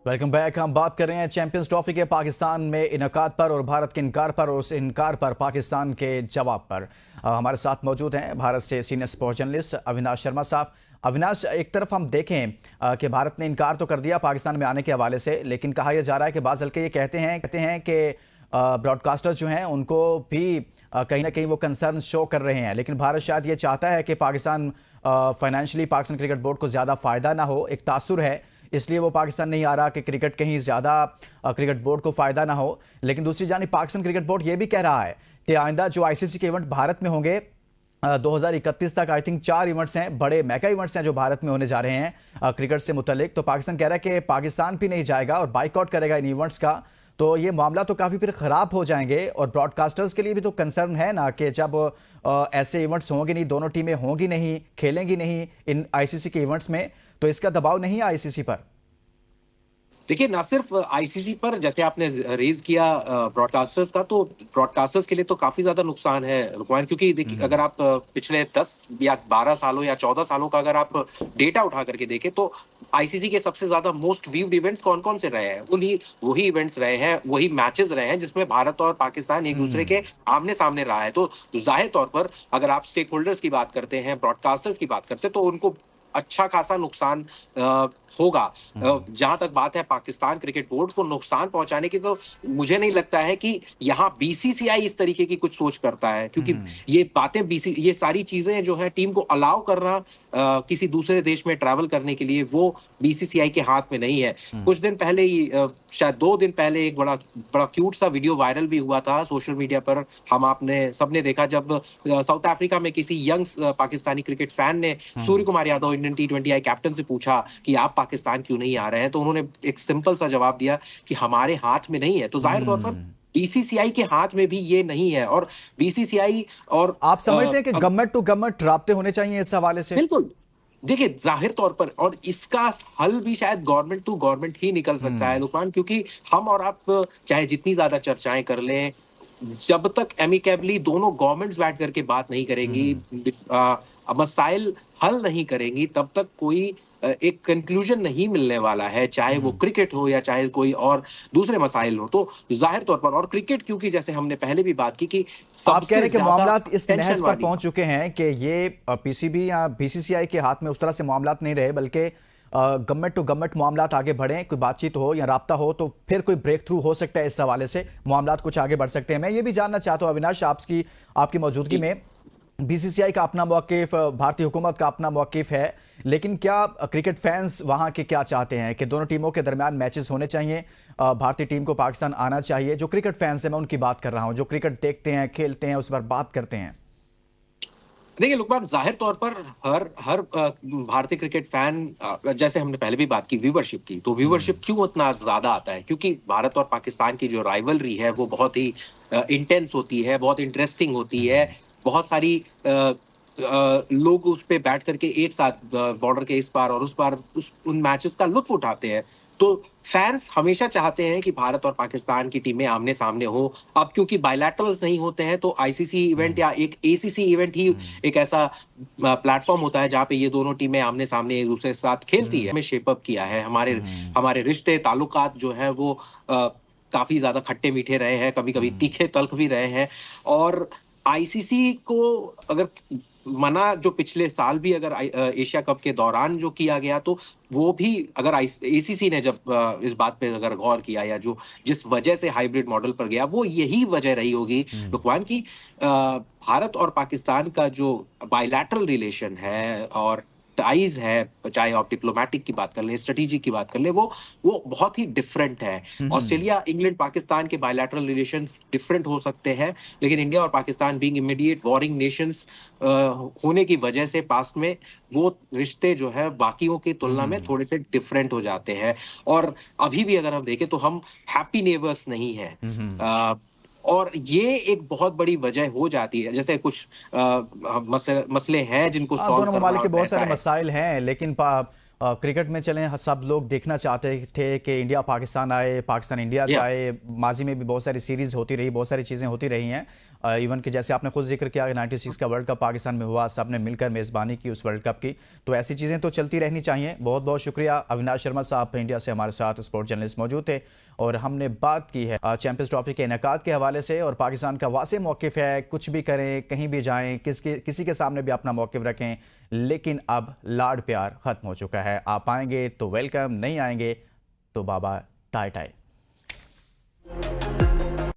Welcome back. हम बात कर रहे हैं चैंपियंस ट्रॉफी के पाकिस्तान में इनकाद पर और भारत के इनकार पर, और उस इनकार पर पाकिस्तान के जवाब पर। हमारे साथ मौजूद हैं भारत से senior sports journalist Avinash Sharma साहब। अविनाश, एक तरफ हम देखें कि भारत ने इनकार तो कर दिया पाकिस्तान में आने के हवाले से, लेकिन कहा यह जा रहा है कि बाज़ हल्के ये कहते हैं कि ब्रॉडकास्टर्स जो हैं उनको भी कहीं ना कहीं वो कंसर्न शो कर रहे हैं, लेकिन भारत शायद ये चाहता है कि Pakistan financially Pakistan cricket board को ज़्यादा फ़ायदा ना हो, एक तासुर है, इसलिए वो पाकिस्तान नहीं आ रहा कि क्रिकेट कहीं ज़्यादा क्रिकेट बोर्ड को फ़ायदा ना हो। लेकिन दूसरी जानिब पाकिस्तान क्रिकेट बोर्ड ये भी कह रहा है कि आइंदा जो आईसीसी के इवेंट भारत में होंगे 2031 तक, आई थिंक 4 इवेंट्स हैं, बड़े मेगा इवेंट्स हैं जो भारत में होने जा रहे हैं क्रिकेट से मुतल्लिक। तो पाकिस्तान कह रहा है कि पाकिस्तान भी नहीं जाएगा और बाइकआउट करेगा इन इवेंट्स का। तो ये मामला तो काफ़ी फिर ख़राब हो जाएंगे, और ब्रॉडकास्टर्स के लिए भी तो कंसर्न है ना कि जब ऐसे इवेंट्स होंगे नहीं, दोनों टीमें होंगी नहीं, खेलेंगी नहीं इन आईसीसी के इवेंट्स में, तो इसका दबाव नहीं है आईसीसी पर। देखिए, ना सिर्फ आईसीसी पर, जैसे आपने रेज किया ब्रॉडकास्टर्स का, तो ब्रॉडकास्टर्स के लिए तो काफी ज्यादा नुकसान है रुकमान, क्योंकि देखिए अगर आप पिछले 10 या 12 सालों या 14 सालों का अगर आप डेटा उठा करके देखें तो आईसीसी के सबसे ज्यादा मोस्ट व्यूड इवेंट्स कौन कौन से रहे हैं, वही इवेंट्स रहे हैं, वही मैचेस रहे हैं जिसमें भारत और पाकिस्तान एक दूसरे के आमने सामने रहा है। तो जाहिर तौर पर अगर आप स्टेक होल्डर्स की बात करते हैं, ब्रॉडकास्टर्स की बात करते हैं, तो उनको अच्छा खासा नुकसान होगा। जहां तक बात है पाकिस्तान क्रिकेट बोर्ड को नुकसान पहुंचाने की, तो मुझे नहीं लगता है कि यहाँ बीसीसीआई इस तरीके की कुछ सोच करता है, क्योंकि ये बातें ये सारी चीजें जो है टीम को अलाउ करना किसी दूसरे देश में ट्रैवल करने के लिए, वो बीसीसीआई के हाथ में नहीं है। कुछ दिन पहले ही, शायद 2 दिन पहले, एक बड़ा क्यूट सा वीडियो वायरल भी हुआ था सोशल मीडिया पर, हम आपने सबने देखा, जब साउथ अफ्रीका में किसी यंग पाकिस्तानी क्रिकेट फैन ने Surya Kumar Yadav Indian T20I captain से पूछा कि आप पाकिस्तान क्यों नहीं आ रहे हैं, तो उन्होंने एक सिंपल सा जवाब दिया कि हमारे हाथ में नहीं है। तो जाहिर तौर पर बीसीसीआई के हाथ में भी ये नहीं है, और बीसीसीआई और आप समझते हैं कि गवर्नमेंट टू गवर्नमेंट राब्ते होने चाहिए इस हवाले से? बिल्कुल। देखिए, जाहिर तौर पर, और इसका हल भी शायद गवर्नमेंट टू गवर्नमेंट ही निकल सकता है लुकमान, क्योंकि हम और आप चाहे जितनी ज्यादा चर्चाएं कर लें, जब तक एमिकेबली दोनों गवर्नमेंट्स बैठ करके बात नहीं करेंगी, मसाइल हल नहीं करेंगी, तब तक कोई एक कंक्लूजन नहीं मिलने वाला है, चाहे वो क्रिकेट हो या चाहे कोई और दूसरे मसाइल हो। तो जाहिर तौर पर, और क्रिकेट, क्योंकि जैसे हमने पहले भी बात की कि आप कह रहे हैं कि मामलात इस नहज पर पहुंच चुके हैं कि ये पीसीबी या बीसीसीआई के हाथ में उस तरह से मामलात नहीं रहे, बल्कि गवर्नमेंट टू गवर्नमेंट मामलात आगे बढ़े, कोई बातचीत हो या राब्ता हो, तो फिर कोई ब्रेक थ्रू हो सकता है, इस हवाले से मामलात कुछ आगे बढ़ सकते हैं। मैं ये भी जानना चाहता हूं अविनाश, आपकी मौजूदगी में, बीसीसीआई का अपना मौक़िफ़, भारतीय हुकूमत का अपना मौक़िफ़ है, लेकिन क्या क्रिकेट फैंस वहाँ के क्या चाहते हैं कि दोनों टीमों के दरमियान मैचेस होने चाहिए, भारतीय टीम को पाकिस्तान आना चाहिए? जो क्रिकेट फैंस हैं, मैं उनकी बात कर रहा हूँ, जो क्रिकेट देखते हैं, खेलते हैं, उस पर बात करते हैं। देखिए लुकमान, जाहिर तौर पर हर भारतीय क्रिकेट फैन, जैसे हमने पहले भी बात की व्यूवरशिप की, तो व्यूवरशिप क्यों इतना ज्यादा आता है? क्योंकि भारत और पाकिस्तान की जो राइवलरी है वो बहुत ही इंटेंस होती है, बहुत इंटरेस्टिंग होती है, बहुत सारी लोग उस पे बैठ करके एक साथ बॉर्डर के इस पार और उस पार उन मैचेस का लुत्फ उठाते हैं। तो फैंस हमेशा चाहते हैं कि भारत और पाकिस्तान की टीमें आमने सामने हो। अब क्योंकि बायलैटरल्स नहीं होते हैं, तो आईसीसी इवेंट या एक एसीसी इवेंट ही एक ऐसा प्लेटफॉर्म होता है जहां पे ये दोनों टीमें आमने सामने एक दूसरे के साथ खेलती है। हमें शेप अप किया है, हमारे रिश्ते ताल्लुकात जो है वो काफी ज्यादा खट्टे मीठे रहे हैं, कभी कभी तीखे तल्ख भी रहे हैं। और आईसीसी को अगर मना, जो पिछले साल भी अगर एशिया कप के दौरान जो किया गया, तो वो भी अगर एसीसी ने जब इस बात पे अगर गौर किया, या जिस वजह से हाइब्रिड मॉडल पर गया, वो यही वजह रही होगी रुकमान की, भारत और पाकिस्तान का जो बायलैटरल रिलेशन है और टाइज है, चाहे आप डिप्लोमेटिक की बात कर ले, स्ट्रेटेजिक की बात कर ले, वो बहुत ही डिफरेंट है। ऑस्ट्रेलिया, इंग्लैंड, पाकिस्तान के बायलैटरल रिलेशन डिफरेंट हो सकते हैं, लेकिन इंडिया और Pakistan being immediate warring Nations होने की वजह से पास्ट में वो रिश्ते जो है बाकियों की तुलना में थोड़े से डिफरेंट हो जाते हैं। और अभी भी अगर हम देखें तो हम हैप्पी नेबर्स नहीं है, और ये एक बहुत बड़ी वजह हो जाती है। जैसे कुछ मसले हैं जिनको सॉल्व दोनों करना ममालिक के बहुत रहता सारे है। मसाइल हैं, लेकिन क्रिकेट में चलें, सब लोग देखना चाहते थे कि इंडिया पाकिस्तान आए, पाकिस्तान इंडिया या जाए। माजी में भी बहुत सारी सीरीज़ होती रही, बहुत सारी चीज़ें होती रही हैं। इवन कि जैसे आपने खुद जिक्र किया कि 96 का वर्ल्ड कप पाकिस्तान में हुआ, सबने मिलकर मेज़बानी की उस वर्ल्ड कप की। तो ऐसी चीज़ें तो चलती रहनी चाहिए। बहुत बहुत शुक्रिया। अविनाश शर्मा साहब इंडिया से हमारे साथ स्पोर्ट जर्नलिस्ट मौजूद थे और हमने बात की है चैंपियंस ट्रॉफी के इनेकाद के हवाले से। और पाकिस्तान का वासे मौक़िफ़ है, कुछ भी करें, कहीं भी जाएँ, किसी के सामने भी अपना मौक़िफ़ रखें, लेकिन अब लाड प्यार ख़त्म हो चुका है। आप आएंगे तो वेलकम, नहीं आएंगे तो बाबा टाई टाई।